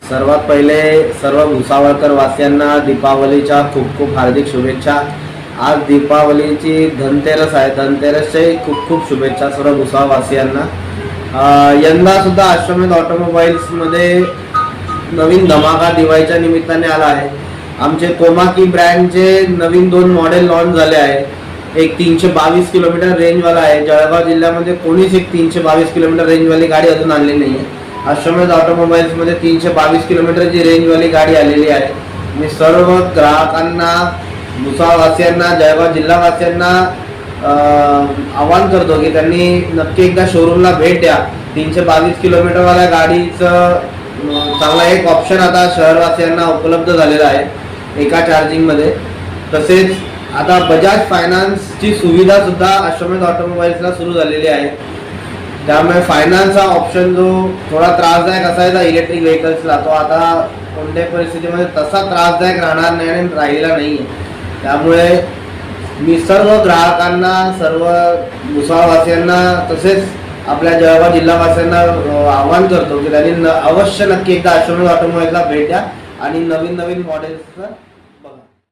सर्वात पहिले सर्व भुसावळकर वासियांना दीपावलीच्या खूप खूप हार्दिक शुभेच्छा। आज दीपावलीची धनतेरस आहे, धनतेरसचे खूप खूप शुभेच्छा सर्व भुसावळवासियांना। यंदा सुद्धा अश्वमेध ऑटोमोबाईल्समध्ये नवीन धमाका दिवाळीच्या निमित्ताने आला आहे। आमचे कोमाकी ब्रँडचे नवीन 2 मॉडेल लॉन्च झाले आहे। एक 322 किलोमीटर रेंजवाला आहे। जळगाव जिल्ह्यामध्ये कोणीच एक 322 किलोमीटर रेंजवाली गाडी अजून आणली नाही आहे। अश्वमेध ऑटोमोबाईल्समध्ये 322 किलोमीटरची रेंजवाली गाडी आलेली आहे। मी सर्व ग्राहकांना, भुसावळवासियांना, जळगाव जिल्हावासियांना आवाहन करतो की त्यांनी नक्की एकदा शोरूमला भेट द्या। 322 किलोमीटरवाल्या गाडीचं चांगला एक ऑप्शन आता शहरवासियांना उपलब्ध झालेला आहे एका चार्जिंगमध्ये। तसेच आता बजाज फायनान्सची सुविधा सुद्धा अश्वमेध ऑटोमोबाईल्सला सुरू झालेली आहे। त्यामुळे फायनान्सचा ऑप्शन जो थोडा त्रासदायक असायचा इलेक्ट्रिक व्हेकल्सला, तो आता कोणत्याही परिस्थितीमध्ये तसा त्रासदायक राहणार नाही आणि राहिलेला नाही आहे। त्यामुळे मी सर्व ग्राहकांना, सर्व भुसावळवासियांना तसेच आपल्या जळगाव जिल्हावासियांना आवाहन करतो की त्यांनी अवश्य नक्की एकदा अश्वमेध ऑटोमोबाईल्सला भेट द्या आणि नवीन नवीन मॉडेल्सचा